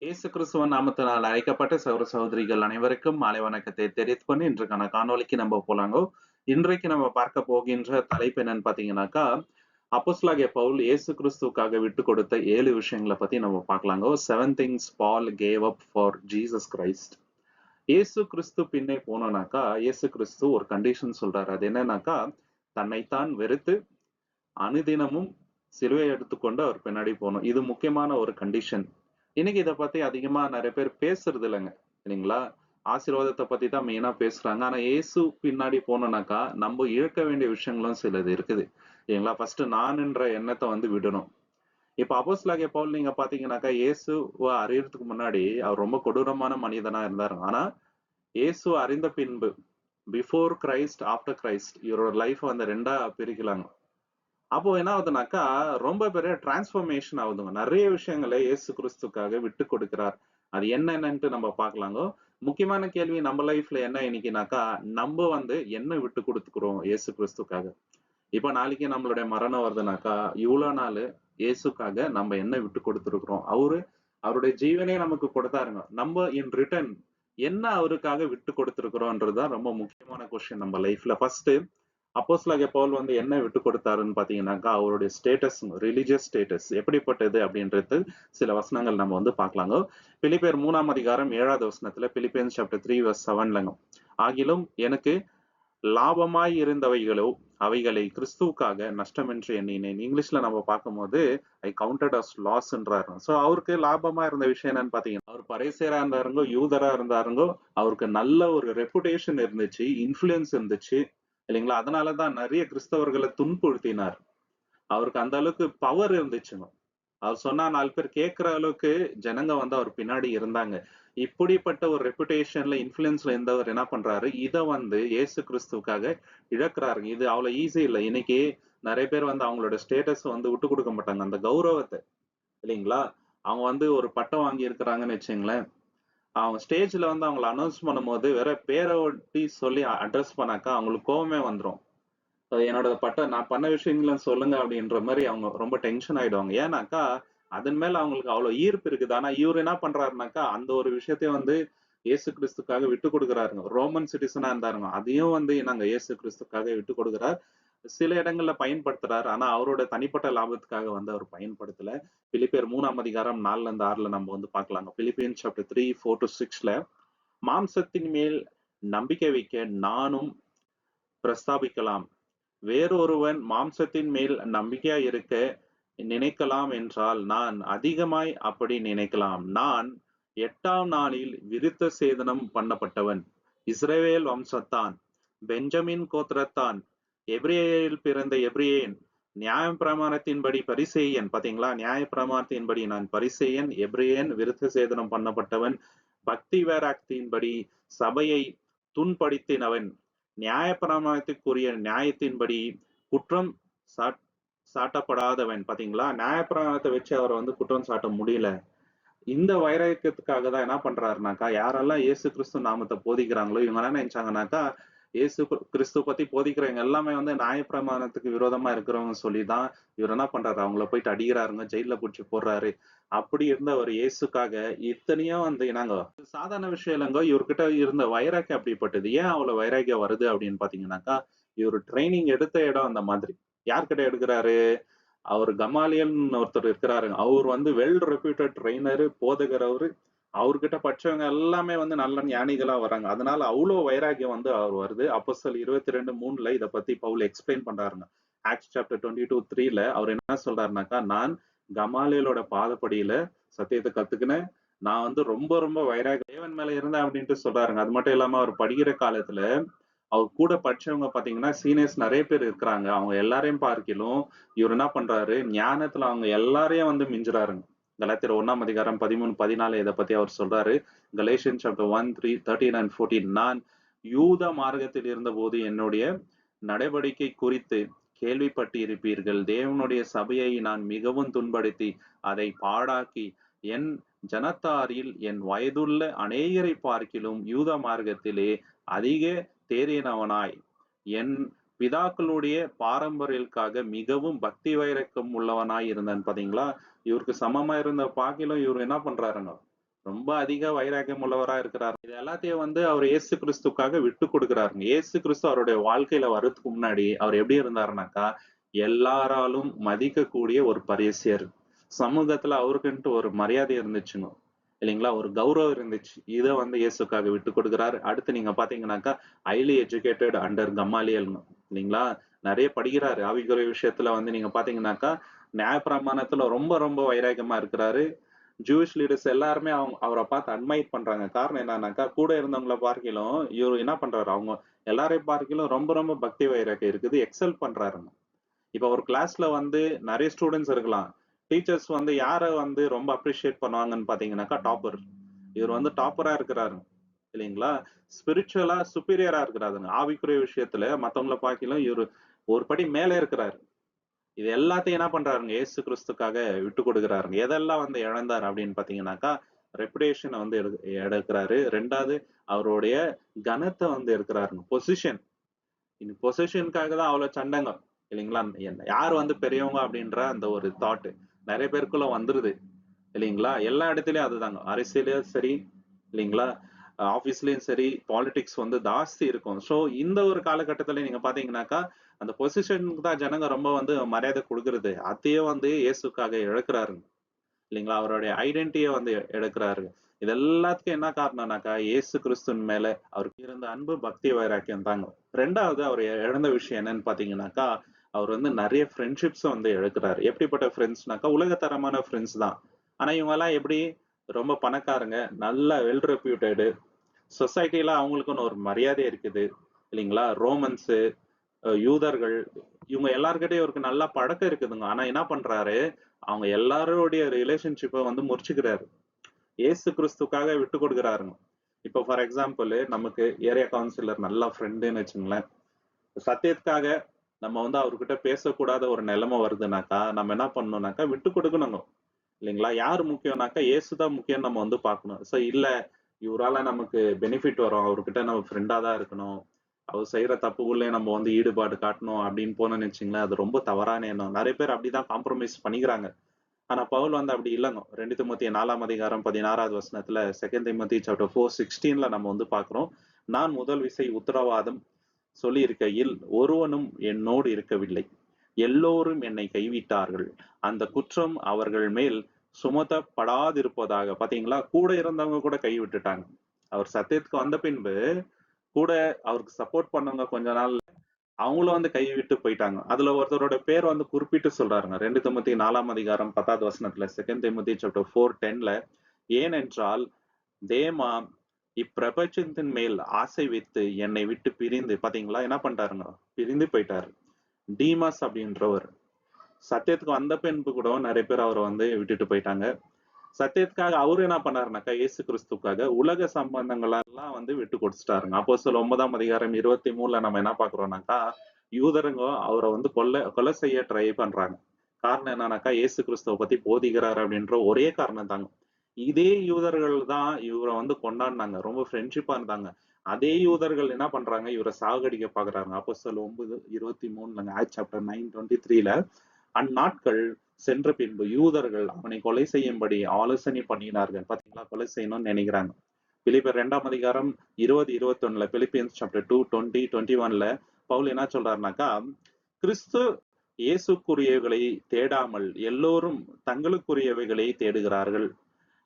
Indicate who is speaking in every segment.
Speaker 1: இயேசு கிறிஸ்துவின் நாமத்தினால் அழைக்கப்பட்ட சகோதர சகோதரிகள் அனைவருக்கும் மாலை வணக்கத்தை தெரிவித்துக் கொண்டு இன்றைக்கான காணொளிக்கு நம்ம போலாங்கோ. இன்றைக்கு நம்ம பார்க்க போகின்ற தலைப்பு என்னன்னு பாத்தீங்கன்னாக்கா, அப்போஸ்தலனாகிய பவுல் இயேசு கிறிஸ்துவுக்காக விட்டு கொடுத்த 7 விஷயங்களை பத்தி நம்ம பார்க்கலாங்கோ. 7 things Paul gave up for Jesus Christ. இயேசு கிறிஸ்து பின்னே போனோம்னாக்கா, இயேசு கிறிஸ்து ஒரு கண்டிஷன் சொல்றாரு. அது என்னன்னாக்கா, தன்னைத்தான் வெறுத்து அனுதினமும் சிலுவை எடுத்துக்கொண்டு அவர் பின்னாடி போகணும். இது முக்கியமான ஒரு கண்டிஷன். இன்னைக்கு இதை பத்தி அதிகமா நிறைய பேர் பேசுறது இல்லைங்க, இல்லைங்களா? ஆசீர்வாதத்தை பத்தி தான் மெயினா பேசுறாங்க. ஆனா இயேசு பின்னாடி போனோம்னாக்கா நம்ம இழக்க வேண்டிய விஷயங்களும் சிலது இருக்குது, இல்லைங்களா? ஃபர்ஸ்ட் நான் என்ற எண்ணத்தை விடணும். இப்ப அப்போஸ்தலனாகிய பவுல் நீங்க பாத்தீங்கன்னாக்கா, இயேசுவை அறியறதுக்கு முன்னாடி அவர் ரொம்ப கொடூரமான மனிதனா இருந்தாரு. ஆனா இயேசு அறிந்த பின்பு, பிஃபோர் கிரைஸ்ட் ஆஃப்டர் கிரைஸ்ட், இவரோட லைஃப் ரெண்டா பிரிக்கலாங்க. அப்போ என்ன ஆகுதுனாக்கா, ரொம்ப பெரிய டிரான்ஸ்ஃபர்மேஷன் ஆகுதுங்க. நிறைய விஷயங்களை இயேசு கிறிஸ்துக்காக விட்டு கொடுக்கிறார். அது என்னென்னன்ட்டு நம்ம பார்க்கலாங்க. முக்கியமான கேள்வி நம்ம லைஃப்ல என்ன இன்னைக்குனாக்கா, நம்ம என்ன விட்டு கொடுத்துக்கிறோம் இயேசு கிறிஸ்துக்காக? இப்ப நாளைக்கு நம்மளுடைய மரணம் வருதுனாக்கா, இவ்வளவு நாள் இயேசுக்காக நம்ம என்ன விட்டு கொடுத்துருக்கிறோம்? அவருடைய ஜீவனே நமக்கு கொடுத்தாருங்க. நம்ம இன் ரிட்டர்ன் என்ன அவருக்காக விட்டு கொடுத்துருக்கிறோம்ன்றதுதான் ரொம்ப முக்கியமான கொஸ்டின் நம்ம லைஃப்ல. ஃபர்ஸ்ட் அப்போஸ்தலனாகிய பவுல் என்ன விட்டு கொடுத்தாருன்னு பாத்தீங்கன்னாக்கா, அவருடைய ஸ்டேட்டஸ், ரிலிஜியஸ் ஸ்டேட்டஸ் எப்படிப்பட்டது அப்படின்றது சில வசனங்கள் நம்ம பார்க்கலாங்க. பிலிப்பியர் 3ஆம் அதிகாரம் 7வது வசனத்துல, பிலிப்பியன்ஸ் சாப்டர் 3 verse 7லங்க, ஆகிலும் எனக்கு லாபமாய் இருந்தவைகளோ அவைகளை கிறிஸ்துவுக்காக நஷ்டமென்று எண்ணினேன். இங்கிலீஷ்ல நம்ம பார்க்கும்போது ஐ கவுண்டட் அஸ் லாஸ்ன்றாரு. சோ அவருக்கு லாபமா இருந்த விஷயம் என்னன்னு பாத்தீங்கன்னா, அவர் பரிசேயரா இருந்தாருங்கோ, யூதரா இருந்தாருங்கோ, அவருக்கு நல்ல ஒரு ரெப்புடேஷன் இருந்துச்சு, இன்ஃபுளுன்ஸ் இருந்துச்சு, இல்லைங்களா? அதனாலதான் நிறைய கிறிஸ்தவர்களை துன்புறுத்தினார். அவருக்கு அந்த அளவுக்கு பவர் இருந்துச்சுங்க. அவர் சொன்னா 4 பேர் கேட்கிற அளவுக்கு ஜனங்க அவர் பின்னாடி இருந்தாங்க. இப்படிப்பட்ட ஒரு ரெப்புடேஷன்ல, இன்ஃபுளுன்ஸ்ல இருந்தவர் என்ன பண்றாரு, இத இயேசு கிறிஸ்துவுக்காக இழக்கிறாருங்க. இது அவ்வளவு ஈஸி இல்ல. இன்னைக்கு நிறைய பேர் அவங்களோட ஸ்டேட்டஸ் விட்டு கொடுக்க மாட்டாங்க, அந்த கௌரவத்தை, இல்லைங்களா? அவங்க ஒரு பட்டம் வாங்கி இருக்கிறாங்கன்னு வச்சுங்களேன், அவங்க ஸ்டேஜ்ல அவங்கள அனௌன்ஸ் பண்ணும்போது வேற பேரை ஒட்டி சொல்லி அட்ரஸ் பண்ணாக்கா அவங்களுக்கு கோவமே வந்துரும். என்னோட நான் பண்ண விஷயங்களை சொல்லுங்க அப்படின்ற மாதிரி அவங்க ரொம்ப டென்ஷன் ஆயிடுவாங்க. ஏன்னாக்கா அதன் மேல அவங்களுக்கு அவ்வளவு ஈர்ப்பு இருக்குது. ஆனா இவர் என்ன பண்றாருனாக்கா, அந்த ஒரு விஷயத்தையும் இயேசு கிறிஸ்துக்காக விட்டு கொடுக்குறாருங்க. ரோமன் சிட்டிசனா இருந்தாருங்க, அதையும் நாங்க இயேசு கிறிஸ்துக்காக விட்டு கொடுக்குறார். சில இடங்கள்ல பயன்படுத்துறாரு, ஆனா அவரோட தனிப்பட்ட லாபத்துக்காக அவர் பயன்படுத்தல. பிலிப்பியர் 3ஆம் அதிகாரம் 4ல இருந்து 6ல நம்ம பார்க்கலாங்க. பிலிப்பியன்ஸ் சாப்டர் 3 4 to 6ல, மாம்சத்தின் மேல் நம்பிக்கை வைக்க நானும் பிரஸ்தாபிக்கலாம். வேறொருவன் மாம்சத்தின் மேல் நம்பிக்கையாய் இருக்க நினைக்கலாம் என்றால், நான் அதிகமாய் அப்படி நினைக்கலாம். நான் 8ஆம் நாளில் விருத்த சேதனம் பண்ணப்பட்டவன், இஸ்ரவேல் வம்சத்தான், பெஞ்சமின் கோத்திரத்தான், எபிரேயரில் பிறந்த எபிரேயன், நியாயப்பிரமாணத்தின்படி பரிசேயன். பாத்தீங்களா? நியாயப்பிரமாணத்தின்படி நான் பரிசேயன், எபிரேயன், விருத்த சேதனம் பண்ணப்பட்டவன், பக்தி வைராக்தியின்படி சபையை துன்படுத்தினவன், நியாயப்பிரமாணத்திற்குரிய நியாயத்தின்படி குற்றம் சாட்டப்படாதவன். பாத்தீங்களா? நியாயப்பிரமாணத்தை வச்சு அவரை குற்றம் சாட்ட முடியல. இந்த வைராக்கியத்துக்காக தான் என்ன பண்றாருனாக்கா, யாரெல்லாம் இயேசு கிறிஸ்து நாமத்தை போதிக்கிறாங்களோ இவங்க என்ன நினைச்சாங்கன்னாக்கா, இயேசு கிறிஸ்து பத்தி போதிக்கிறவங்க எல்லாமே நியாயப்பிரமாணத்துக்கு விரோதமா இருக்கிறவங்க சொல்லிதான் இவர் என்ன பண்றாரு, அவங்கள போயிட்டு அடிக்கிறாருங்க, ஜெயில புடிச்சு போடுறாரு. அப்படி இருந்த ஒரு இயேசுக்காக இத்தனையும் நாங்க சாதாரண விஷயம் இல்லைங்க. இவர்கிட்ட இருந்த வைராக்கியம் அப்படிப்பட்டது. ஏன் அவ்வளவு வைராக்கியம் வருது அப்படின்னு பாத்தீங்கன்னாக்கா, இவர் ட்ரைனிங் எடுத்த இடம் அந்த மாதிரி. யார்கிட்ட எடுக்கிறாரு? அவர் கமாலியல்னு ஒருத்தர் இருக்கிறாருங்க. அவர் வெல் ரெப்யூட்டட் ட்ரெயினரு, போதகர் அவரு. அவர்கிட்ட படிச்சவங்க எல்லாமே நல்ல ஞானிகளா வராங்க. அதனால அவ்வளவு வைராக்கியம் அவர் வருது. அப்போஸ்தலர் 22:3ல இத பத்தி பவுல் எக்ஸ்பிளைன் பண்றாருங்க. ஆக்ட்ஸ் சாப்டர் 22:3ல அவர் என்ன சொல்றாருனாக்கா, நான் கமாலியலோட பாதப்படியில சத்தியத்தை கத்துக்கினேன். நான் ரொம்ப ரொம்ப வைராக்கியம் தேவன் மேல இருந்தேன் அப்படின்ட்டு சொல்றாருங்க. அது மட்டும் இல்லாம அவர் படிக்கிற காலத்துல அவர் கூட படிச்சவங்க பாத்தீங்கன்னா சீனியர்ஸ் நிறைய பேர் இருக்கிறாங்க. அவங்க எல்லாரையும் பார்க்கிலும் இவர் என்ன பண்றாரு, ஞானத்துல அவங்க எல்லாரையும் மிஞ்சுறாருங்க. கலாத்தியர் 1ஆம் அதிகாரம் 13 14 இதை பத்தி அவர் சொல்றாரு. கலேஷியன் சாப்டர் 1 3 13 and 14, நான் யூத மார்க்கத்தில் இருந்தபோது என்னுடைய நடவடிக்கை குறித்து கேள்விப்பட்டு இருப்பீர்கள். தேவனுடைய சபையை நான் மிகவும் துன்படுத்தி அதை பாழாக்கி என் ஜனத்தாரில் என் வயதுள்ள அநேகரை பார்க்கிலும் யூத மார்க்கத்திலே அதிக தேறினவனாய் என் பிதாக்களுடைய பாரம்பரியத்துக்காக மிகவும் பக்தி வைரக்கம் உள்ளவனாய் இருந்தான். பாத்தீங்களா? இவருக்கு சமமா இருந்த பாக்கிலும் இவர் என்ன பண்றாருங்க, ரொம்ப அதிக வைராக்கியம் உள்ளவரா இருக்கிறார். இது எல்லாத்தையும் வந்து அவர் இயேசு கிறிஸ்துக்காக விட்டு கொடுக்கிறாருங்க. இயேசு கிறிஸ்து அவருடைய வாழ்க்கையில வர்றதுக்கு முன்னாடி அவர் எப்படி இருந்தாருனாக்கா, எல்லாராலும் மதிக்கக்கூடிய ஒரு பரிசேயர். சமூகத்துல அவருக்குன்ட்டு ஒரு மரியாதை இருந்துச்சுங்க. இல்லைங்களா? ஒரு கௌரவம் இருந்துச்சு. இத வந்து இயேசுக்காக விட்டு கொடுக்கிறாரு. அடுத்து நீங்க பார்த்தீங்கன்னாக்கா, ஹைலி எஜுகேட்டட் அண்டர் கமாலியல்ங்க. இல்லைங்களா? நெறைய படிக்கிறாரு. ஆவிக்குரிய விஷயத்துல வந்து நீங்க பார்த்தீங்கன்னாக்கா, நியாயப்பிரமாணத்துல ரொம்ப ரொம்ப வைராக்கியமா இருக்கிறாரு. ஜூயிஷ் லீடர்ஸ் எல்லாருமே அவர பார்த்து அட்மையர் பண்றாங்க. காரணம் என்னன்னாக்கா, கூட இருந்தவங்கள பார்க்கிலும், இவரு என்ன பண்றாரு, அவங்க எல்லாரையும் பார்க்கிலும் ரொம்ப ரொம்ப பக்தி வைராக்கியம் இருக்குது. எக்ஸெல் பண்றாருங்க. இப்ப ஒரு கிளாஸ்ல வந்து நெறைய ஸ்டூடண்ட்ஸ் இருக்கலாம். டீச்சர்ஸ் வந்து யார வந்து ரொம்ப அப்ரிஷியேட் பண்ணுவாங்கன்னு பார்த்தீங்கன்னாக்கா, டாப்பர். இவர் வந்து டாப்பரா இருக்கிறாரு. இல்லைங்களா? ஸ்பிரிச்சுவலா சுப்பீரியரா இருக்கிறாருங்க. ஆவிக்குரிய விஷயத்துல மத்தவங்கள பார்க்கிலும் இவரு ஒரு படி மேல இருக்கிறாரு. இது எல்லாத்தையும் என்ன பண்றாருங்க, இயேசு கிறிஸ்துக்காக விட்டு கொடுக்குறாருங்க. எதெல்லாம் வந்து இழந்தார் அப்படின்னு பாத்தீங்கன்னாக்கா, ரெப்புடேஷனை வந்து எடுக்கிறாரு. 2வது அவருடைய கனத்தை வந்து எடுக்கிறாருங்க. பொசிஷன். இந்த பொசிஷனுக்காக தான் அவ்வளவு சண்டைங்க. இல்லைங்களா? யார் வந்து பெரியவங்க அப்படின்ற அந்த ஒரு தாட் நிறைய பேருக்குள்ள வந்துருது. இல்லைங்களா? எல்லா இடத்துலயும் அதுதாங்க. அரசியலையும் சரி, இல்லைங்களா? ஆபீஸ்லயும் சரி, பாலிடிக்ஸ் வந்து ஜாஸ்தி இருக்கும். சோ இந்த ஒரு காலகட்டத்துல நீங்க பாத்தீங்கன்னாக்கா, அந்த பொசிஷனுக்கு தான் ஜனங்க ரொம்ப வந்து மரியாதை குடுக்குறது. அதையே வந்து இயேசுக்காக இழக்கிறாருங்க. இல்லைங்களா? அவருடைய ஐடென்டிட்டிய வந்து எடுக்கிறாரு. இது எல்லாத்துக்கும் என்ன காரணம்னாக்கா, இயேசு கிறிஸ்துவின் மேல அவருக்கு இருந்த அன்பு, பக்தி, வைராக்கியம் தாங்க. 2வது அவர் இழந்த விஷயம் என்னன்னு பாத்தீங்கன்னாக்கா, அவர் வந்து நெறைய ஃப்ரெண்ட்ஷிப்ஸ வந்து இழக்கிறாரு. எப்படிப்பட்ட ஃப்ரெண்ட்ஸ்னாக்கா, உலகத்தரமான ஃப்ரெண்ட்ஸ் தான். ஆனா இவங்கலாம் எப்படி ரொம்ப பணக்காரங்க, நல்ல வெல் ரெப்யூட்டடு, சொசைட்டில அவங்களுக்குன்னு ஒரு மரியாதை இருக்குது. இல்லைங்களா? ரோமன்ஸு, யூதர்கள் இவங்க எல்லார்கிட்டயும் இவருக்கு நல்லா பழக்கம் இருக்குதுங்க. ஆனா என்ன பண்றாரு, அவங்க எல்லாருடைய ரிலேஷன்ஷிப்ப வந்து முறிச்சுக்கிறாரு. இயேசு கிறிஸ்துக்காக விட்டு கொடுக்குறாருங்க. இப்போ ஃபார் எக்ஸாம்பிள் நமக்கு ஏரியா கவுன்சிலர் நல்ல ஃப்ரெண்டுன்னு வச்சுங்களேன். சத்தியத்துக்காக நம்ம வந்து அவர்கிட்ட பேசக்கூடாத ஒரு நிலைமை வருதுனாக்கா, நம்ம என்ன பண்ணணும்னாக்கா விட்டு கொடுக்கணுங்க. இல்லைங்களா? யார் முக்கியம்னாக்கா, இயேசு தான் முக்கியம்னு நம்ம வந்து பார்க்கணும். இல்ல இவரால நமக்கு பெனிஃபிட் வரும். அவர்கிட்ட நம்ம ஃப்ரெண்டா தான் இருக்கணும். அவர் செய்யற தப்புக்குள்ளயே நம்ம வந்து ஈடுபாடு காட்டணும் அப்படின்னு போனோம்னு வச்சுங்களேன், அது ரொம்ப தவறான எண்ணம். நெறைய பேர் அப்படிதான் காம்ப்ரமைஸ் பண்ணிக்கிறாங்க. ஆனா பவுல் வந்து அப்படி இல்லங்க. 2 தீமோத்தேயு 4ஆம் அதிகாரம் 16வது வசனத்துல 2 தீமோத்தேயு சாப்டர் 4:16ல நம்ம வந்து பார்க்கிறோம். நான் முதல் விசை உத்தரவாதம் சொல்லியிருக்கையில் ஒருவனும் என்னோடு இருக்கவில்லை. எல்லோரும் என்னை கைவிட்டார்கள். அந்த குற்றம் அவர்கள் மேல் சுமத்தப்படாதிருப்பதாக. பாத்தீங்களா? கூட இருந்தவங்க கூட கை விட்டுட்டாங்க. அவர் சத்தியத்துக்கு வந்த பின்பு கூட அவருக்கு சப்போர்ட் பண்ணவங்க கொஞ்ச நாள் அவங்களும் வந்து கைவிட்டு போயிட்டாங்க. அதுல ஒருத்தரோட பேர் வந்து குறிப்பிட்டு சொல்றாருங்க. 2 தீமோத்தேயு 4ஆம் அதிகாரம் 10வது வசனத்துல 2 தீமோத்தேயு சாப்டர் 4:10ல ஏனென்றால் தேமா இப்பிரபஞ்சத்தின் மேல் ஆசை வைத்து என்னை விட்டு பிரிந்து பாத்தீங்களா என்ன பண்ணிட்டாருங்க? பிரிந்து போயிட்டாரு. டீமாஸ் அப்படின்றவர். சத்தியத்துக்கு வந்த பின்பு கூட நிறைய பேர் அவரை வந்து விட்டுட்டு போயிட்டாங்க. சத்தியத்துக்காக அவரு என்ன பண்ணாருனாக்கா, இயேசு கிறிஸ்துக்காக உலக சம்பந்தங்களெல்லாம் வந்து விட்டு கொடுத்துட்டாருங்க. அப்போஸ்தலர் 9ஆம் அதிகாரம் 23ல நம்ம என்ன பார்க்கிறோம்னாக்கா, யூதருங்க அவரை வந்து கொலை செய்ய ட்ரை பண்றாங்க. காரணம் என்னன்னாக்கா, இயேசு கிறிஸ்துவ பத்தி போதிக்கிறார் அப்படின்ற ஒரே காரணம் தாங்க. இதே யூதர்கள் தான் இவரை வந்து கொண்டாடினாங்க. ரொம்ப ஃப்ரெண்ட்ஷிப்பா இருந்தாங்க. அதே யூதர்கள் என்ன பண்றாங்க, இவரை சாகடிக்க பார்க்குறாங்க. அப்போஸ்தலர் 9:23 ஆக்ட் சாப்டர் 9:23ல அந்நாட்கள் சென்ற பின்பு யூதர்கள் அவனை கொலை செய்யும்படி ஆலோசனை பண்ணினார்கள். பாத்தீங்களா? கொலை செய்யணும்னு நினைக்கிறாங்க. பிலிப்பியர் 2ஆம் அதிகாரம் 20-21ல பிலிப்பியன்ஸ் சாப்டர் 2 20 21ல பவுல் என்ன சொல்றாருனாக்கா, கிறிஸ்து இயேசுக்குரியவைகளை தேடாமல் எல்லோரும் தங்களுக்குரியவைகளை தேடுகிறார்கள்.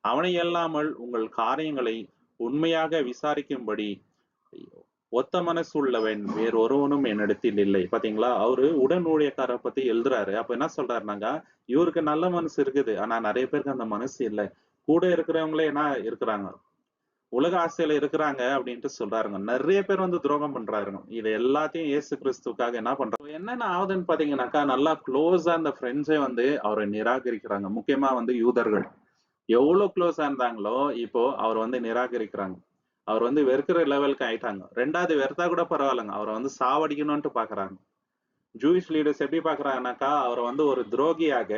Speaker 1: அவனை அல்லாமல் உங்கள் காரியங்களை உண்மையாக விசாரிக்கும்படி ஒத்த மனசு உள்ளவன் வேறொருவனும் என்னிடத்தில் இல்லை. பாத்தீங்களா? அவரு உடன் ஊழியக்காரரை பத்தி எழுதுறாரு. அப்ப என்ன சொல்றாருனாங்க, இவருக்கு நல்ல மனசு இருக்குது. ஆனா நிறைய பேருக்கு அந்த மனசு இல்ல. கூட இருக்கிறவங்களே என்ன இருக்கிறாங்க, உலக ஆசையில இருக்கிறாங்க அப்படின்ட்டு சொல்றாருங்க. நிறைய பேர் வந்து துரோகம் பண்றாருங்க. இது எல்லாத்தையும் இயேசு கிறிஸ்துக்காக என்ன பண்றாங்க, என்னென்ன ஆகுதுன்னு பாத்தீங்கன்னாக்கா, நல்லா க்ளோஸா அந்த ஃப்ரெண்ட்ஸே வந்து அவரை நிராகரிக்கிறாங்க. முக்கியமா வந்து யூதர்கள். எவ்வளவு க்ளோஸா இருந்தாங்களோ இப்போ அவர் வந்து நிராகரிக்கிறாங்க. அவர் வந்து வெறுக்கிற லெவலுக்கு ஆயிட்டாங்க. 2வது வெறுத்தா கூட பரவாயில்லைங்க. அவரை வந்து சாவடிக்கணும்ட்டு பாக்குறாங்க. ஜூயிஷ் லீடர்ஸ் எப்படி பாக்குறாங்கனாக்கா, அவரை வந்து ஒரு துரோகியாக,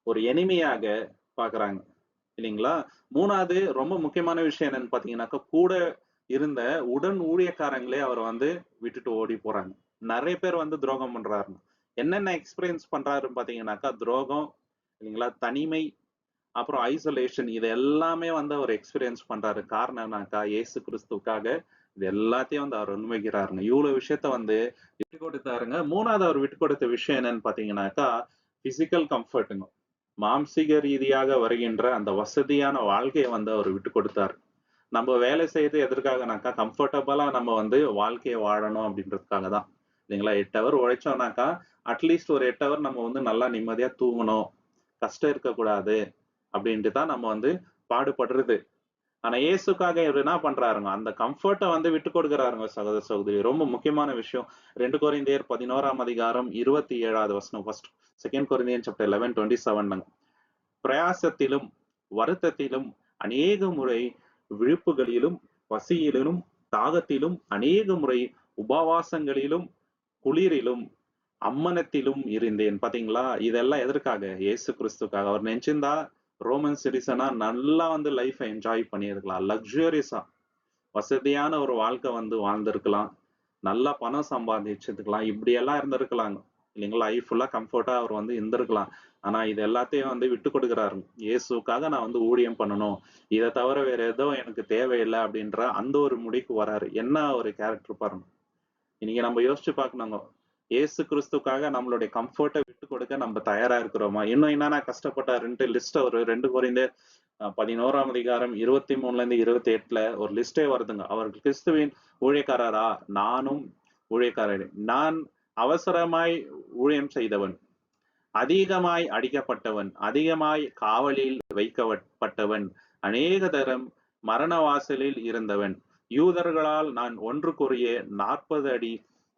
Speaker 1: ஒரு எனிமியாக பாக்குறாங்க. இல்லைங்களா? 3வது ரொம்ப முக்கியமான விஷயம் என்னன்னு பாத்தீங்கன்னாக்கா, கூட இருந்த உடன் ஊழியக்காரங்களே அவரை வந்து விட்டுட்டு ஓடி போறாங்க. நிறைய பேர் வந்து துரோகம் பண்றாருங்க. என்னென்ன எக்ஸ்பீரியன்ஸ் பண்றாருன்னு பாத்தீங்கன்னாக்கா, துரோகம், இல்லைங்களா? தனிமை, அப்புறம் ஐசோலேஷன், இது எல்லாமே வந்து அவர் எக்ஸ்பீரியன்ஸ் பண்றாரு. காரணம் என்னன்னாக்கா, இயேசு கிறிஸ்துவுக்காக இது எல்லாத்தையும் வந்து அவர் உண்மைக்கிறாருங்க. இவ்வளவு விஷயத்த வந்து விட்டு கொடுத்தாருங்க. 3வது அவர் விட்டு கொடுத்த விஷயம் என்னன்னு பாத்தீங்கன்னாக்கா, பிசிக்கல் கம்ஃபர்ட்டுங்க. மாம்சீக ரீதியாக வருகின்ற அந்த வசதியான வாழ்க்கைய வந்து அவர் விட்டு கொடுத்தாரு. நம்ம வேலை செய்யறது எதற்காகனாக்கா, கம்ஃபர்டபுளா நம்ம வந்து வாழ்க்கைய வாழணும் அப்படின்றதுக்காக தான். இல்லைங்களா? 8 ஹவர் உழைச்சோம்னாக்கா, அட்லீஸ்ட் ஒரு 8 ஹவர் நம்ம வந்து நல்லா நிம்மதியா தூங்கணும். கஷ்டம் இருக்கக்கூடாது. அப்படின்ட்டு தான் நம்ம வந்து பாடுபடுறது. ஆனா இயேசுக்காக இவரு என்ன பண்றாருங்க, அந்த கம்ஃபர்ட்ட வந்து விட்டுக் கொடுக்கிறாருங்க சகோதர சகோதரி. ரொம்ப முக்கியமான விஷயம். 2 கொரிந்தியர் 11ஆம் அதிகாரம் 27வது வசனம். ஃபர்ஸ்ட் 2 கொரிந்தியன் சாப்டர் 11:27 பிரயாசத்திலும் வருத்தத்திலும் அநேக முறை விழிப்புகளிலும் பசியிலும் தாகத்திலும் அநேக முறை உபவாசங்களிலும் குளிரிலும் அம்மனத்திலும் இருந்தேன். பாத்தீங்களா? இதெல்லாம் எதற்காக? இயேசு கிறிஸ்துக்காக. அவர் நெனச்சிருந்தா ரோமன் சிட்டிசனா நல்லா வந்து லைஃப என்ஜாய் பண்ணியிருக்கலாம். லக்ஸூரியஸா வசதியான ஒரு வாழ்க்கை வந்து வாழ்ந்திருக்கலாம். நல்லா பணம் சம்பாதிச்சிருக்கலாம். இப்படியெல்லாம் இருந்திருக்கலாங்க. இல்லைங்களா? லைஃப் ஃபுல்லா கம்ஃபர்ட்டா அவர் வந்து இருந்திருக்கலாம். ஆனா இது எல்லாத்தையும் வந்து விட்டுக் கொடுக்கிறாருங்க. இயேசுக்காக நான் வந்து ஊழியம் பண்ணணும். இத தவிர வேற எதுவும் எனக்கு தேவையில்ல அப்படின்ற அந்த ஒரு முடிவுக்கு வராரு. என்ன ஒரு கேரக்டர் பாருங்க. இன்னைக்கு நம்ம யோசிச்சு பார்க்கணுங்க. இயேசு கிறிஸ்துக்காக நம்மளுடைய கம்ஃபர்ட்ட விட்டு கொடுக்க நம்ம தயாரா இருக்கிறோமா? இன்னும் என்னென்ன கஷ்டப்பட்டாருன்ட்டு லிஸ்ட் ஒரு 2 கொரிந்தியர் 11ஆம் அதிகாரம் 23ல இருந்து 28ல ஒரு லிஸ்டே வருதுங்க. அவர் கிறிஸ்துவின் ஊழியக்காரரா? நானும் ஊழியக்காரரே. நான் அவசரமாய் ஊழியம் செய்தவன். அதிகமாய் அடிக்கப்பட்டவன், அதிகமாய் காவலில் வைக்கப்பட்டவன், அநேக தரம் மரண வாசலில் இருந்தவன். யூதர்களால் நான் 1 கொரிய 40 அடி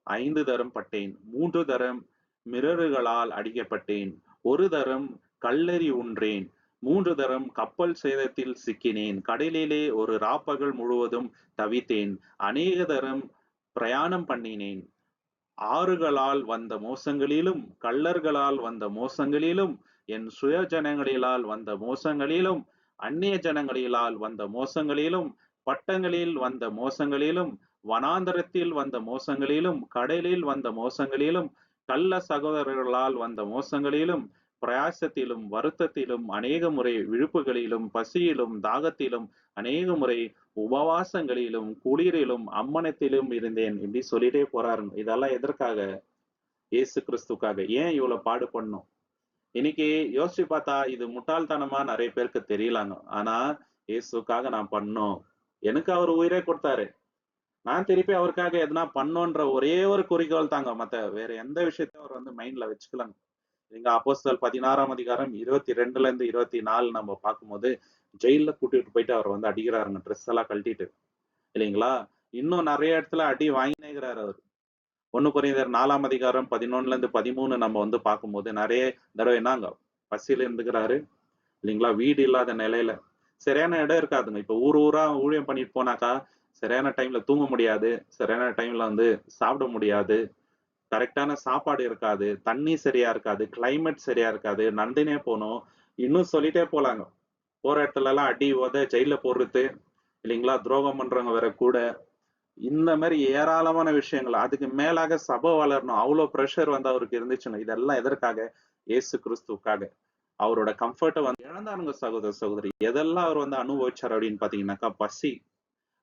Speaker 1: 5 தரம் பட்டேன். 3 தரம் மிரறுகளால் அடிக்கப்பட்டேன். 1 தரம் கல்லெறி உன்றேன். 3 தரம் கப்பல் சேதத்தில் சிக்கினேன். கடலிலே ஒரு ராப்பகல் முழுவதும் தவித்தேன். அநேக தரம் பிரயாணம் பண்ணினேன். ஆறுகளால் வந்த மோசங்களிலும் கள்ளர்களால் வந்த மோசங்களிலும் என் சுய ஜனங்களிலால் வந்த மோசங்களிலும் அந்நிய ஜனங்களிலால் வந்த மோசங்களிலும் பட்டங்களில் வந்த மோசங்களிலும் வனாந்தரத்தில் வந்த மோசங்களிலும் கடலில் வந்த மோசங்களிலும் கள்ள சகோதரர்களால் வந்த மோசங்களிலும் பிரயாசத்திலும் வருத்தத்திலும் அநேக முறை விழுப்புகளிலும் பசியிலும் தாகத்திலும் அநேக முறை உபவாசங்களிலும் குளிரிலும் அம்மனத்திலும் இருந்தேன் இப்படி சொல்லிட்டே போறாருங்க. இதெல்லாம் எதற்காக? இயேசு கிறிஸ்துக்காக. ஏன் இவ்வளவு பாடுபடணும்? இன்னைக்கு யோசிச்சு பார்த்தா இது முட்டாள்தனமா நிறைய பேருக்கு தெரியலாங்க. ஆனா இயேசுக்காக நான் பண்ணோம். எனக்கு அவர் உயிரே கொடுத்தாரு. நான் திருப்பி அவருக்காக எதனா பண்ணோன்ற ஒரே ஒரு குறிக்கோள் தாங்க. மத்த வேற எந்த விஷயத்தையும் அவர் வந்து மைண்ட்ல வச்சுக்கலங்க. நீங்க அப்போஸ்தலர் 16ஆம் அதிகாரம் 22ல இருந்து 24 நம்ம பார்க்கும்போது ஜெயில்ல கூட்டிட்டு போயிட்டு அவர் வந்து அடிக்கிறாருங்க. ட்ரெஸ் எல்லாம் கழட்டிட்டு. இல்லைங்களா? இன்னும் நிறைய இடத்துல அடி வாங்கினேங்கிறாரு அவர். 1 கொரிந்தியர் 4ஆம் அதிகாரம் 11ல இருந்து 13 நம்ம வந்து பார்க்கும்போது நிறைய தடவை என்னங்க பசியில இருந்துக்கிறாரு. இல்லைங்களா? வீடு இல்லாத நிலையில சரியான இடம் இருக்காதுங்க. இப்ப ஊர் ஊரா ஊழியம் பண்ணிட்டு போனாக்கா சரியான டைம்ல தூங்க முடியாது. சரியான டைம்ல வந்து சாப்பிட முடியாது. கரெக்டான சாப்பாடு இருக்காது. தண்ணி சரியா இருக்காது. கிளைமேட் சரியா இருக்காது. நந்தினே போணும். இன்னும் சொல்லிட்டே போலாங்க. போற இடத்துல எல்லாம் அடி, உதை, ஜெயில போடுறது. இல்லைங்களா? துரோகம் பண்றவங்க வேற கூட. இந்த மாதிரி ஏராளமான விஷயங்கள். அதுக்கு மேலாக சபை வளரணும். அவ்வளவு பிரஷர் வந்து அவருக்கு இருந்துச்சுங்க. இதெல்லாம் எதற்காக? இயேசு கிறிஸ்துவுக்காக. அவரோட கம்ஃபர்ட்டை வந்து இழந்தாருங்க சகோதர சகோதரி. எதெல்லாம் அவர் வந்து அனுபவிச்சார் அப்படின்னு பாத்தீங்கன்னாக்கா, பசி.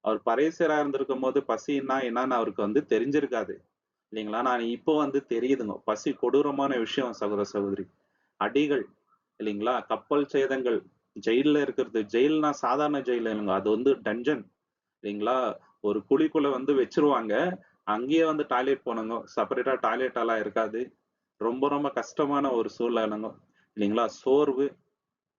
Speaker 1: அவர் பரிசேயரா இருந்திருக்கும் போது பசின்னா என்னன்னு அவருக்கு வந்து தெரிஞ்சிருக்காது. இல்லைங்களா? நான் இப்போ வந்து தெரியுதுங்க. பசி கொடூரமான விஷயம் சகோதர சகோதரி. அடிகள் இல்லைங்களா? கப்பல் சேதங்கள், ஜெயில்ல இருக்கிறது. ஜெயில்னா சாதாரண ஜெயில் இல்லைங்க. அது வந்து டஞ்சன் இல்லைங்களா? ஒரு குழிக்குள்ள வந்து வச்சிருவாங்க. அங்கேயே வந்து டாய்லெட் போனோங்க. செப்பரேட்டா டாய்லெட் எல்லாம் இருக்காது. ரொம்ப ரொம்ப கஷ்டமான ஒரு சூழ்நிலைங்க. இல்லைங்களா? சோர்வு,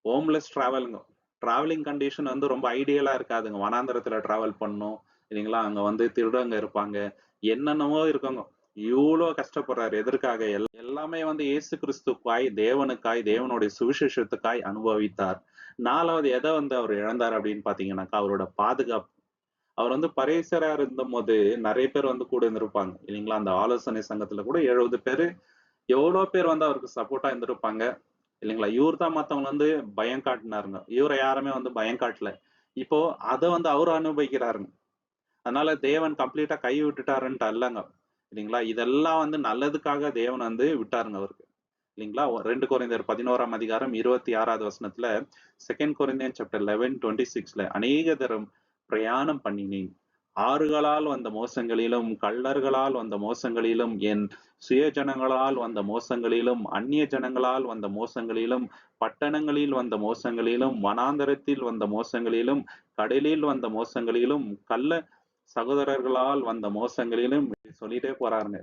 Speaker 1: ஹோம்லெஸ் டிராவலுங்க. டிராவலிங் கண்டிஷன் வந்து ரொம்ப ஐடியலா இருக்காதுங்க. வனாந்தரத்துல டிராவல் பண்ணணும். இல்லைங்களா? அங்க வந்து திருடங்க இருப்பாங்க. என்னென்னவோ இருக்குங்க. இவ்வளோ கஷ்டப்படுறாரு. எதற்காக? எல்லாமே வந்து இயேசு கிறிஸ்துக்காய், தேவனுக்காய், தேவனுடைய சுவிசேஷத்துக்காய் அனுபவித்தார். 4வது எதை வந்து அவர் இழந்தார் அப்படின்னு பாத்தீங்கன்னாக்கா, அவரோட பாதுகாப்பு. அவர் வந்து பரிசேயரா இருந்தபோது நிறைய பேர் வந்து கூட இருந்திருப்பாங்க. இல்லைங்களா? அந்த ஆலோசனை சங்கத்துல கூட 70 பேரு எவ்வளோ பேர் வந்து அவருக்கு சப்போர்ட்டா இருந்திருப்பாங்க. இல்லைங்களா? இவர் தான் மத்தவங்க வந்து பயம் காட்டினாருங்க. இவரை யாருமே வந்து பயம் காட்டல. இப்போ அத வந்து அவரு அனுபவிக்கிறாருங்க. அதனால தேவன் கம்ப்ளீட்டா கை விட்டுட்டாருன்ட்டு அல்லங்க. சரிங்களா? இதெல்லாம் வந்து நல்லதுக்காக தேவன் வந்து விட்டாருங்க அவருக்கு. இல்லைங்களா? 2 கொரிந்தியர் 11ஆம் அதிகாரம் 26வது வசனத்துல, 2 கொரிந்தியன் சாப்டர் 11:26ல அநேக தரம் பிரயாணம் பண்ணினேன். ஆறுகளால் வந்த மோசங்களிலும், கள்ளர்களால் வந்த மோசங்களிலும், என் சுய ஜனங்களால் வந்த மோசங்களிலும், அந்நிய ஜனங்களால் வந்த மோசங்களிலும், பட்டணங்களில் வந்த மோசங்களிலும், வனாந்தரத்தில் வந்த மோசங்களிலும், கடலில் வந்த மோசங்களிலும், கள்ள சகோதரர்களால் வந்த மோசங்களிலும் சொல்லிட்டே போறாருங்க.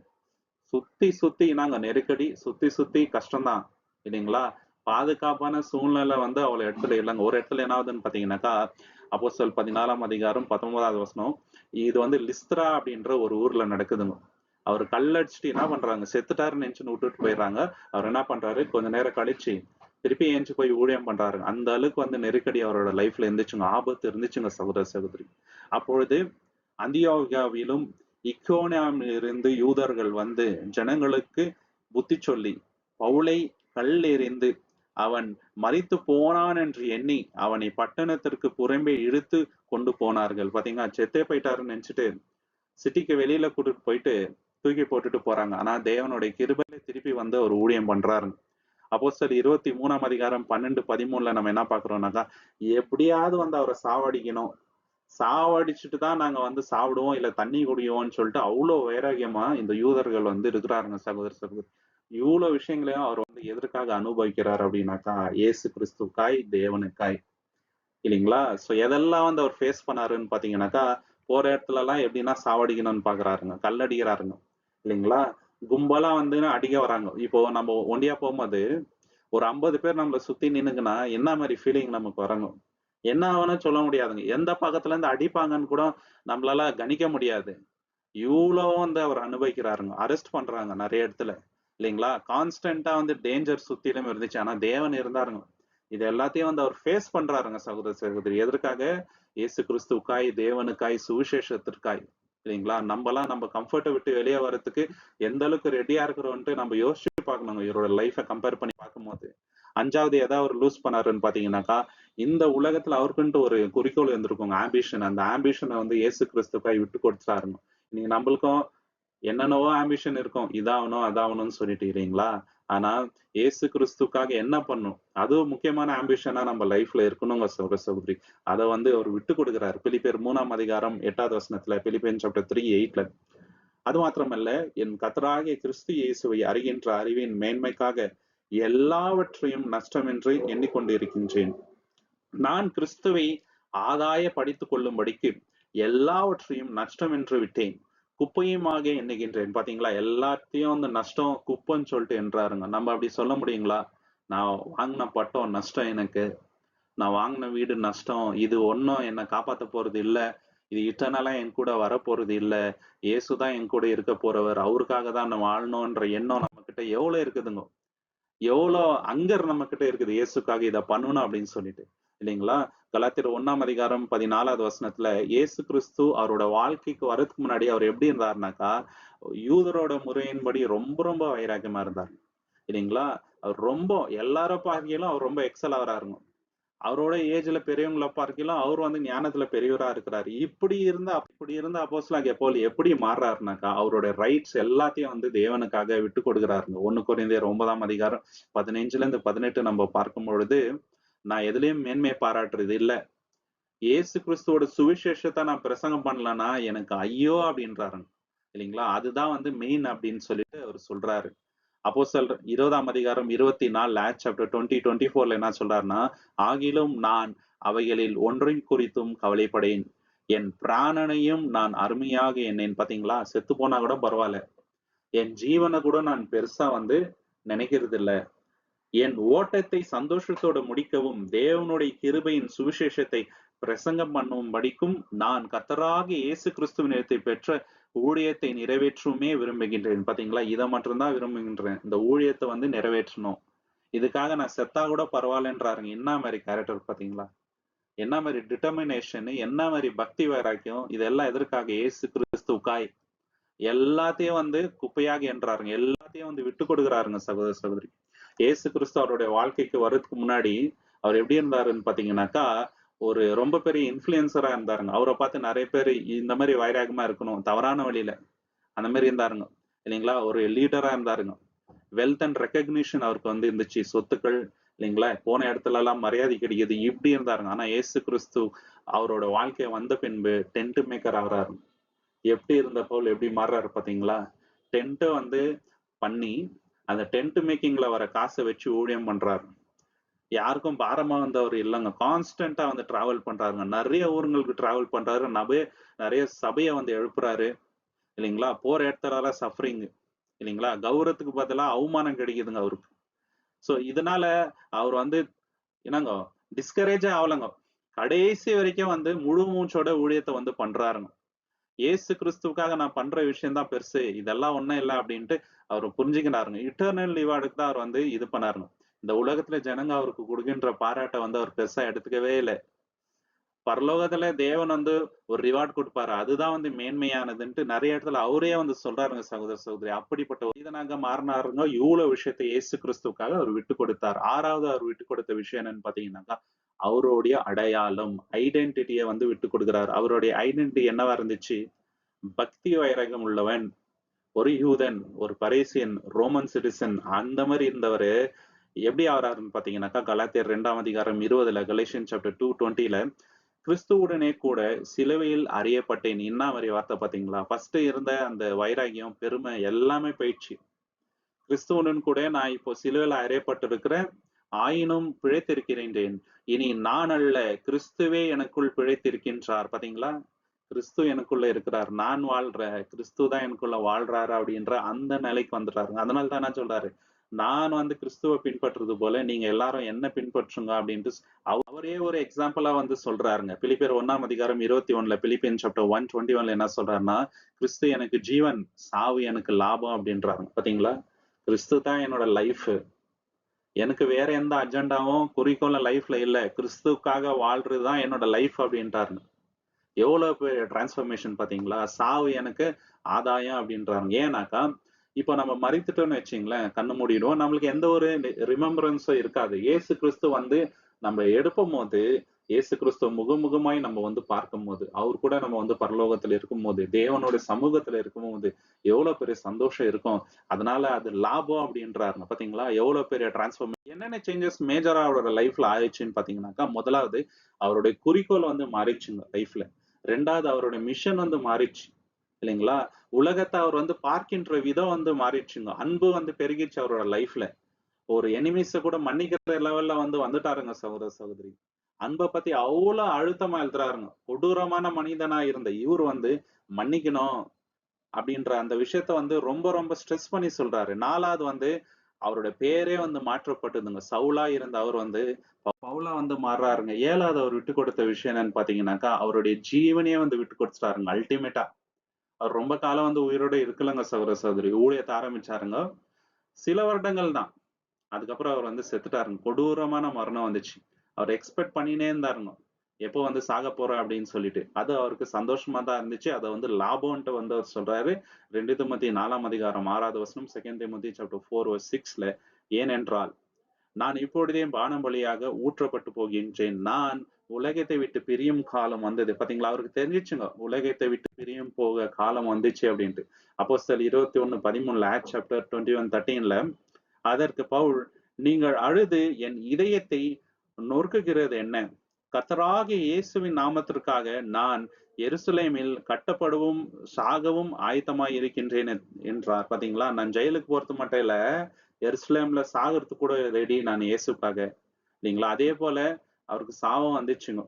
Speaker 1: சுத்தி சுத்தி நாங்க நெருக்கடி, சுத்தி சுத்தி கஷ்டம்தான் இல்லைங்களா? பாதுகாப்பான சூழ்நிலை வந்து அவளை இடத்துல இல்லைங்க. ஒரு இடத்துல என்ன ஆகுதுன்னு பாத்தீங்கன்னாக்கா, அப்போஸ்தலர் 14ஆம் அதிகாரம் 19வது வசனம், இது வந்து லிஸ்த்ரா அப்படின்ற ஒரு ஊர்ல நடக்குதுங்க. அவர் கல்லடிச்சுட்டு என்ன பண்றாங்க, செத்துட்டாருன்னு நினைச்சுன்னு விட்டுட்டு போயிடுறாங்க. அவர் என்ன பண்றாரு, கொஞ்ச நேரம் கழிச்சு திருப்பி ஏஞ்சி போய் ஊழியம் பண்றாரு. அந்த அளவுக்கு வந்து நெருக்கடி அவரோட லைஃப்ல இருந்துச்சுங்க, ஆபத்து இருந்துச்சுங்க சகோதர சகோதரி. அப்பொழுது அந்தியோகியாவிலும் இக்கோனியாவிலிருந்து யூதர்கள் வந்து ஜனங்களுக்கு புத்தி சொல்லி, பவுலை கல் எறிந்து அவன் மரித்து போனான் என்று எண்ணி அவனை பட்டணத்திற்கு புறம்பே இழுத்து கொண்டு போனார்கள். பாத்தீங்கன்னா, செத்தே போயிட்டாருன்னு நினைச்சிட்டு சிட்டிக்கு வெளியில கூட்டிட்டு போயிட்டு தூக்கி போட்டுட்டு போறாங்க. ஆனா தேவனுடைய கிருபையில திருப்பி வந்து ஒரு ஊழியம் பண்றாரு. அப்போஸ்தலர் 23ஆம் அதிகாரம் 12, 13ல நம்ம என்ன பாக்குறோம்னாக்கா, எப்படியாவது வந்து அவரை சாவடிக்கணும், சாவடிச்சுட்டு தான் நாங்க வந்து சாப்பிடுவோம் இல்ல தண்ணி குடியோம்னு சொல்லிட்டு அவ்வளவு வைராகியமா இந்த யூதர்கள் வந்து இருக்கிறாருங்க சகோதர சகோதரி. இவ்வளவு விஷயங்களையும் அவர் வந்து எதற்காக அனுபவிக்கிறார் அப்படின்னாக்கா, இயேசு கிறிஸ்துக்காய், தேவனுக்காய் இல்லைங்களா? சோ எதெல்லாம் வந்து அவர் ஃபேஸ் பண்ணாருன்னு பாத்தீங்கன்னாக்கா, போற இடத்துல எல்லாம் எப்படின்னா சாவடிக்கணும்னு பாக்குறாருங்க, கல்லடிக்கிறாருங்க இல்லைங்களா? கும்பலா வந்து அடிக்க வராங்க. இப்போ நம்ம ஒண்டியா போகும்போது ஒரு 50 பேர் நம்மள சுத்தி நின்னுங்கன்னா என்ன மாதிரி ஃபீலிங் நமக்கு வரணும்? என்ன ஆகும்னு சொல்ல முடியாதுங்க. எந்த பக்கத்துல இருந்து அடிப்பாங்கன்னு கூட நம்மளால கணிக்க முடியாது. இவ்ளோ வந்து அவர் அனுபவிக்கிறாருங்க. அரெஸ்ட் பண்றாங்க நெறைய இடத்துல. இல்லைங்களா? கான்ஸ்டன்ட்டா வந்து டேஞ்சர் சுத்திலும் இருந்துச்சு. ஆனா தேவன் இருந்தாருங்க. இது எல்லாத்தையும் வந்து அவர் ஃபேஸ் பண்றாருங்க சகோதர சகோதரி. எதற்காக? இயேசு கிறிஸ்துவுக்காய், தேவனுக்காய், சுவிசேஷத்திற்காய். இல்லைங்களா? நம்பலாம் நம்ம கம்ஃபர்ட்ட விட்டு வெளிய வரதுக்கு எந்த அளவுக்கு ரெடியா இருக்கிறோம்ன்ட்டு நம்ம யோசிச்சு பார்க்கணுங்க. இவரோட லைஃப கம்பேர் பண்ணி பார்க்கும்போது. 5வது எதா அவர் லூஸ் பண்ணாருன்னு பார்த்தீங்கன்னாக்கா, இந்த உலகத்துல அவருக்குன்ட்டு ஒரு குறிக்கோள் இருந்திருக்குங்க. ஆம்பிஷன். அந்த ஆம்பிஷன வந்து இயேசு கிறிஸ்துக்காய் விட்டு கொடுத்துட்டாருங்க. இன்னைக்கு நம்மளுக்கும் என்னென்னவோ ஆம்பிஷன் இருக்கும். இதாகணும், அதாகணும்னு சொல்லிட்டு இல்லைங்களா? ஆனா இயேசு கிறிஸ்துக்காக என்ன பண்ணும்? அதுவும் முக்கியமான ஆம்பிஷனா நம்ம லைஃப்ல இருக்கணுங்க சகோதர சகோதரி. அத வந்து அவர் விட்டு கொடுக்கிறார். பிலிப்பியர் 3ஆம் அதிகாரம் 8வது வசனத்துல, பிலிப்பியன் சாப்டர் 3:8ல. அது மாத்திரமல்ல, என் கர்த்தராகிய கிறிஸ்து இயேசுவை அறிகின்ற அறிவின் மேன்மைக்காக எல்லாவற்றையும் நஷ்டமென்று எண்ணிக்கொண்டிருக்கின்றேன். நான் கிறிஸ்துவை ஆதாய படித்துக் கொள்ளும்படிக்கு எல்லாவற்றையும் நஷ்டம் என்று விட்டேன், குப்பையுமாக எண்ணுகின்றேன். பாத்தீங்களா? எல்லாத்தையும் வந்து நஷ்டம், குப்பைன்னு சொல்லிட்டு என்றாருங்க. நம்ம அப்படி சொல்ல முடியுங்களா? நான் வாங்கின பட்டம் நஷ்டம் எனக்கு, நான் வாங்கின வீடு நஷ்டம், இது ஒன்னும் என்னை காப்பாத்த போறது இல்ல, இது இட்டர்னலா என் கூட வரப்போறது இல்ல, இயேசுதான் என் கூட இருக்க போறவர், அவருக்காக தான் நான் வாழணும்ன்ற எண்ணம் நம்ம கிட்ட எவ்வளவு இருக்குதுங்க. எவ்வளோ அங்கர் நம்ம கிட்ட இருக்குது, இயேசுக்காக இதை பண்ணணும் அப்படின்னு சொல்லிட்டு இல்லைங்களா? கலாத்தியர் 1ஆம் அதிகாரம் 14வது வசனத்துல இயேசு கிறிஸ்து அவரோட வாழ்க்கைக்கு வர்றதுக்கு முன்னாடி அவர் எப்படி இருந்தாருனாக்கா, யூதரோட முறையின்படி ரொம்ப ரொம்ப வைராக்கியமா இருந்தார் இல்லைங்களா? அவர் ரொம்ப எல்லார பார்க்கையிலும் அவர் ரொம்ப எக்ஸல் ஆகிறாருங்க. அவரோட ஏஜ்ல பெரியவங்களை பார்க்கலாம் அவர் வந்து ஞானத்துல பெரியவரா இருக்கிறாரு. இப்படி இருந்த அப்போஸ்தலனாகிய பவுல் எப்படி மாறுறாருனாக்கா, அவரோட ரைட்ஸ் எல்லாத்தையும் வந்து தேவனுக்காக விட்டு கொடுக்குறாருங்க. 1 கொரிந்தியர் 9ஆம் அதிகாரம் 15ல இருந்து 18 நம்ம பார்க்கும் பொழுது, நான் எதுலயும் மேன்மை பாராட்டுறது இல்ல, இயேசு கிறிஸ்துவோட சுவிசேஷத்தை நான் பிரசங்கம் பண்ணலன்னா எனக்கு ஐயோ அப்படின்றாருங்க இல்லைங்களா? அதுதான் வந்து மெயின் அப்படின்னு சொல்லிட்டு அவர் சொல்றாரு. அப்போஸ்தலர் 20ஆம் அதிகாரம் 24 ஆக்ட்ஸ் சாப்டர் 20:24ல என்ன சொல்றாருன்னா, ஆகிலும் நான் அவைகளில் ஒன்றின் குறித்தும் கவலைப்படேன், என் பிராணனையும் நான் அருமையாக எண்ணேன். பாத்தீங்களா? செத்து போனா கூட பரவாயில்ல, என் ஜீவனை கூட நான் பெருசா வந்து நினைக்கிறது இல்ல, என் ஓட்டத்தை சந்தோஷத்தோட முடிக்கவும் தேவனுடைய கிருபையின் சுவிசேஷத்தை பிரசங்கம் பண்ணும்படிக்கும் நான் கர்த்தராகிய இயேசு கிறிஸ்துவினிடத்தில் பெற்ற ஊழியத்தை நிறைவேற்றுமே விரும்புகின்றேன். பாத்தீங்களா? இதை மட்டும்தான் விரும்புகின்றேன், இந்த ஊழியத்தை வந்து நிறைவேற்றணும், இதுக்காக நான் செத்தா கூட பரவாயில்லன்றாருங்க. என்ன மாதிரி கேரக்டர் பாத்தீங்களா? என்ன மாதிரி டிட்டர்மினேஷன், என்ன மாதிரி பக்தி வைராக்கியம், இதெல்லாம் எதற்காக? இயேசு கிறிஸ்துவுக்காய் எல்லாத்தையும் வந்து குப்பையாக என்றாருங்க, எல்லாத்தையும் வந்து விட்டு கொடுக்குறாருங்க சகோதர சகோதரி. இயேசு கிறிஸ்து அவருடைய வாழ்க்கைக்கு வர்றதுக்கு முன்னாடி அவர் எப்படி இருந்தாருன்னு பாத்தீங்கன்னாக்கா, ஒரு ரொம்ப பெரிய இன்ஃபுளுசரா இருந்தாருங்க. அவரை பார்த்து நிறைய பேர் இந்த மாதிரி வைராகமா இருக்கணும், தவறான வழியில அந்த மாதிரி இருந்தாருங்க இல்லைங்களா? ஒரு லீடரா இருந்தாருங்க. வெல்த் அண்ட் ரெக்கக்னிஷன் அவருக்கு வந்து இருந்துச்சு, சொத்துக்கள் இல்லைங்களா, போன இடத்துல எல்லாம் மரியாதை கிடைக்குது, இப்படி இருந்தாருங்க. ஆனா இயேசு கிறிஸ்து அவரோட வாழ்க்கை வந்த பின்பு டென்ட் மேக்கர் ஆகிறாரு. எப்படி இருந்த பவுல் எப்படி மாறுறாரு பாத்தீங்களா? டென்ட் வந்து பண்ணி அந்த டென்ட் மேக்கிங்ல வர காசை வச்சு ஊழியம் பண்றாரு. யாருக்கும் பாரமா வந்தவர் இல்லைங்க. கான்ஸ்டன்டா வந்து டிராவல் பண்றாருங்க. நிறைய ஊர்களுக்கு டிராவல் பண்றாரு. நிறைய சபையை வந்து எழுப்புறாரு இல்லைங்களா. போற இடத்துல சஃபரிங் இல்லைங்களா, கௌரவத்துக்கு பதிலா அவமானம் கிடைக்குதுங்க அவருக்கு. சோ இதனால அவர் வந்து என்னங்க டிஸ்கரேஜே ஆகலங்க. கடைசி வரைக்கும் வந்து முழு மூச்சோட ஊழியத்தை வந்து பண்றாருங்க. ஏசு கிறிஸ்துவுக்காக நான் பண்ற விஷயம் தான் பெருசு, இதெல்லாம் ஒண்ணும் இல்லை அப்படின்ட்டு அவர் புரிஞ்சுக்கினாருங்க. இட்டர்னல் ரிவார்டுக்கு தான் அவர் வந்து இது பண்ணாருங்க. இந்த உலகத்துல ஜனங்க அவருக்கு கொடுக்கின்ற பாராட்டை வந்து அவர் பெருசா எடுத்துக்கவே இல்லை. பரலோகத்துல தேவன் வந்து ஒரு ரிவார்ட் கொடுப்பாரு, அதுதான் வந்து மேன்மையானதுன்ட்டு நிறைய இடத்துல அவரே வந்து சொல்றாருங்க சகோதர சகோதரி. அப்படிப்பட்ட ஒரு இதனாக மாறினாருங்க. இவ்வளவு விஷயத்தை இயேசு கிறிஸ்துவுக்காக அவர் விட்டு கொடுத்தார். ஆறாவது அவர் விட்டு கொடுத்த விஷயம் என்னன்னு பாத்தீங்கன்னாக்கா, அவருடைய அடையாளம், ஐடென்டிட்டியை வந்து விட்டு கொடுக்கிறார். அவருடைய ஐடென்டிட்டி என்னவா இருந்துச்சு? பக்தி வைரகம் உள்ளவன், ஒரு யூதன், ஒரு பரேசியன், ரோமன் சிட்டிசன், அந்த மாதிரி இருந்தவரு எப்படி ஆறாருன்னு பாத்தீங்கன்னாக்கா, கலாத்தியர் 2 அதிகாரம் 20 கலேஷியன் சாப்டர் 2:20 கிறிஸ்துவுடனே கூட சிலுவையில் அறியப்பட்டேன். என்ன மாதிரி வார்த்தை பாத்தீங்களா? ஃபர்ஸ்ட் இருந்த அந்த வைராகியம், பெருமை எல்லாமே போயிடுச்சு. கிறிஸ்துவுடன் கூட நான் இப்போ சிலுவையில் அறியப்பட்டிருக்கிறேன், ஆயினும் பிழைத்திருக்கிறேன். இனி நான் அல்ல, கிறிஸ்துவே எனக்குள் பிழைத்திருக்கின்றார். பாத்தீங்களா? கிறிஸ்து எனக்குள்ள இருக்கிறார், நான் வாழ்றேன், கிறிஸ்து தான் எனக்குள்ள வாழ்றாரு அப்படின்ற அந்த நிலைக்கு வந்துட்டாருங்க. அதனால தான் என்ன சொல்றாரு, நான் வந்து கிறிஸ்துவை பின்பற்றுறது போல நீங்க எல்லாரும் என்ன பின்பற்றுங்க அப்படின்ட்டு அவரே ஒரு எக்ஸாம்பிளா வந்து சொல்றாருங்க. பிலிப்பியர் 1 அதிகாரம் 21 பிலிப்பியன் சாப்டர் 1:21 என்ன சொல்றாருன்னா, கிறிஸ்து எனக்கு ஜீவன், சாவு எனக்கு லாபம் அப்படின்றாங்க. பாத்தீங்களா? கிறிஸ்து தான் என்னோட லைஃப், எனக்கு வேற எந்த அஜெண்டாவும் குறிக்கோளும் லைஃப்ல இல்ல, கிறிஸ்துக்காக வாழ்றதுதான் என்னோட லைஃப் அப்படின்ட்டாருங்க. எவ்வளவு பெரிய டிரான்ஸ்பர்மேஷன் பாத்தீங்களா? சாவு எனக்கு ஆதாயம் அப்படின்றாங்க. ஏன்னாக்கா இப்போ நம்ம மறித்துட்டோம்னு வச்சுங்களேன், கண்ணு மூடிடுவோம், நம்மளுக்கு எந்த ஒரு ரிமெம்பரன்ஸும் இருக்காது. ஏசு கிறிஸ்து வந்து நம்ம எடுப்பும் போது, ஏசு கிறிஸ்து முகமுகமாய் நம்ம வந்து பார்க்கும் போது, அவர் கூட நம்ம வந்து பரலோகத்துல இருக்கும் போது, தேவனுடைய சமூகத்துல இருக்கும் போது எவ்வளவு பெரிய சந்தோஷம் இருக்கும். அதனால அது லாபம் அப்படின்றாருங்க. பாத்தீங்களா? எவ்வளவு பெரிய டிரான்ஸ்பர்மேஷன், என்னென்ன சேஞ்சஸ் மேஜரா அவரோட லைஃப்ல ஆயிடுச்சுன்னு பாத்தீங்கன்னாக்கா, முதலாவது அவருடைய குறிக்கோள் வந்து மாறிடுச்சுங்க லைஃப்ல. ரெண்டாவது அவருடைய மிஷன் வந்து மாறிடுச்சு இல்லைங்களா. உலகத்தை அவர் வந்து பார்க்கின்ற விதம் வந்து மாறிடுச்சுங்க. அன்பு வந்து பெருகிடுச்சு அவரோட லைஃப்ல. ஒரு எனிமீஸ கூட மன்னிக்கிற லெவல்ல வந்து வந்துட்டாருங்க சகோதர சகோதரி. அன்பை பத்தி அவ்வளவு அழுத்தமா எழுதுறாருங்க. கொடூரமான மனிதனா இருந்த இவர் வந்து மன்னிக்கணும் அப்படின்ற அந்த விஷயத்த வந்து ரொம்ப ரொம்ப ஸ்ட்ரெஸ் பண்ணி சொல்றாரு. நாலாவது வந்து அவரோட பேரே வந்து மாற்றப்பட்டதுங்க. சவுலா இருந்த அவர் வந்து பவுலா வந்து மாறுறாருங்க. ஏழாவது அவர் விட்டு கொடுத்த விஷயம் என்னன்னு பாத்தீங்கன்னாக்கா, அவருடைய ஜீவனையே வந்து விட்டு கொடுத்துட்டாருங்க அல்டிமேட்டா. அவர் ரொம்ப காலம் வந்து உயிரோட இருக்கலங்க சகோதர சகோதரி. ஊழியத்தை ஆரம்பிச்சாருங்க, சில வருடங்கள் தான். அதுக்கப்புறம் அவர் வந்து செத்துட்டாருங்க. கொடூரமான மரணம் வந்துச்சு. அவர் எக்ஸ்பெக்ட் பண்ணினே இருந்தாருங்க, எப்போ வந்து சாக போறேன் அப்படின்னு சொல்லிட்டு. அது அவருக்கு சந்தோஷமா தான் இருந்துச்சு. அதை வந்து லாபம்ன்ட்டு வந்து அவர் சொல்றாரு. 2 தீமோத்தேயு 4 அதிகாரம் 6 2 தீமோத்தேயு சாப்டர் 4:6 ஏனென்றால் நான் இப்பொழுதே பானம் வழியாக ஊற்றப்பட்டு போகின்றேன், நான் உலகத்தை விட்டு பிரியும் காலம் வந்தது. பாத்தீங்களா? அவருக்கு தெரிஞ்சிச்சுங்க உலகத்தை விட்டு பிரியும் போக காலம் வந்துச்சு அப்படின்ட்டு. அப்போஸ்தலர் 21:13 ஆக்ட் சாப்டர் 21:13 அதற்கு பவுல், நீங்கள் அழுது என் இதயத்தை நொறுக்குகிறது என்ன? கர்த்தராகிய இயேசுவின் நாமத்திற்காக நான் எருசலேமில் கட்டப்படவும் சாகவும் ஆயத்தமாய் இருக்கின்றேன் என்றார். பாத்தீங்களா? நான் ஜெயிலுக்கு போறது மட்டும் இல்ல, எருசலேம்ல சாகிறதுக்கு கூட ரெடி நான் இயேசுக்காக இல்லைங்களா. அதே போல அவருக்கு சாபம் வந்துச்சுங்க.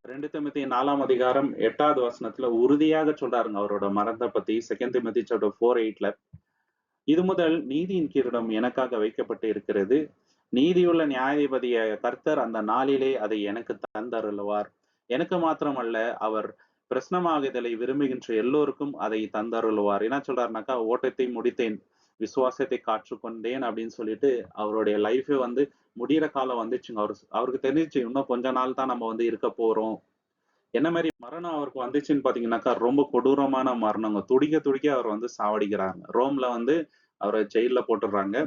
Speaker 1: 2 தீமோத்தேயு 4 அதிகாரம் 8 உறுதியாக சொல்றாருங்க அவரோட மரணத்தை பத்தி. 2 தீமோத்தேயு சாப்டர் 4:8 இது முதல் நீதியின் கிரீடம் எனக்காக வைக்கப்பட்டு இருக்கிறது, நீதியுள்ள நியாயாதிபதியாகிய கர்த்தர் அந்த நாளிலே அதை எனக்கு தந்தருளுவார். எனக்கு மாத்திரமல்ல, அவர் பிரசனமாகுதலை விரும்புகின்ற எல்லோருக்கும் அதை தந்தருளுவார். என்ன சொல்றாருனாக்கா, ஓட்டத்தை முடித்தேன், விசுவாசத்தை காற்றுக்கொண்டேன் அப்படின்னு சொல்லிட்டு அவருடைய லைஃபே வந்து முடிகிற காலம் வந்துச்சுங்க. அவருக்கு தெரிஞ்சிச்சு இன்னும் கொஞ்ச நாள் தான் நம்ம வந்து இருக்க போறோம். என்ன மாதிரி மரணம் அவருக்கு வந்துச்சுன்னு பாத்தீங்கன்னாக்கா, ரொம்ப கொடூரமான மரணங்க. துடிக்க துடிக்க அவர் வந்து சாவடிக்கிறாங்க. ரோம்ல வந்து அவரை ஜெயில போட்டுடுறாங்க.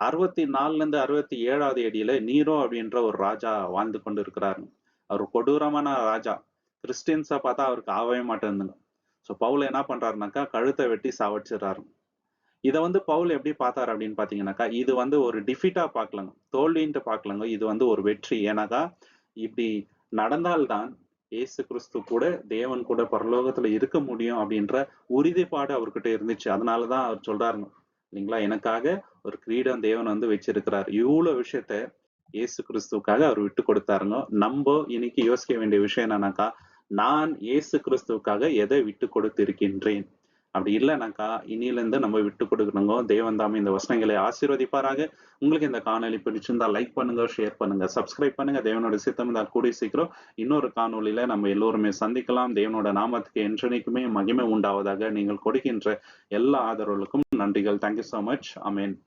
Speaker 1: 64ல இருந்து 67வது அடியில நீரோ அப்படின்ற ஒரு ராஜா வாழ்ந்து கொண்டு இருக்கிறாரு. அவர் கொடூரமான ராஜா. கிறிஸ்டியன்ஸை பார்த்தா அவருக்கு ஆகவே மாட்டேங்குதுங்க. ஸோ பவுல் என்ன பண்றாருனாக்கா, கழுத்தை வெட்டி சாவடிச்சிடறாரு. இத வந்து பவுல் எப்படி பார்த்தாரு அப்படின்னு பாத்தீங்கன்னாக்கா, இது வந்து ஒரு டிஃபீட்டா பார்க்கலங்க. தோல்வின்ட்டு பார்க்கலங்க. இது வந்து ஒரு வெற்றி. ஏன்னாக்கா, இப்படி நடந்தால்தான் இயேசு கிறிஸ்து கூட தேவன் கூட பரலோகத்துல இருக்க முடியும் அப்படின்ற உறுதிப்பாடு அவர்கிட்ட இருந்துச்சு. அதனாலதான் அவர் சொல்றாருங்க இல்லைங்களா, எனக்காக ஒரு கிரீடம் தேவன் வந்து வச்சிருக்கிறார். இவ்வளவு விஷயத்த இயேசு கிறிஸ்துவுக்காக அவர் விட்டு கொடுத்தாருங்க. நம்ம இன்னைக்கு யோசிக்க வேண்டிய விஷயம் என்னன்னாக்கா, நான் இயேசு கிறிஸ்துவுக்காக எதை விட்டு கொடுத்து இருக்கின்றேன். அப்படி இல்லைனாக்கா இனியிலிருந்து நம்ம விட்டு கொடுக்கணுங்க. தேவன் தாமே இந்த வசனங்களை ஆசீர்வதிப்பாராக. உங்களுக்கு இந்த காணொளி பிடிச்சிருந்தா லைக் பண்ணுங்க, ஷேர் பண்ணுங்க, சப்ஸ்கிரைப் பண்ணுங்க. தேவனோட சித்தம் இருந்தால் கூடிய சீக்கிரம் இன்னொரு காணொளியில நம்ம எல்லோருமே சந்திக்கலாம். தேவனோட நாமத்துக்கு என்றென்னைக்குமே மகிமை உண்டாவதாக. நீங்கள் கொடுக்கின்ற எல்லா ஆதரவுகளுக்கும் நன்றிகள். Thank you so much. ஆமென்.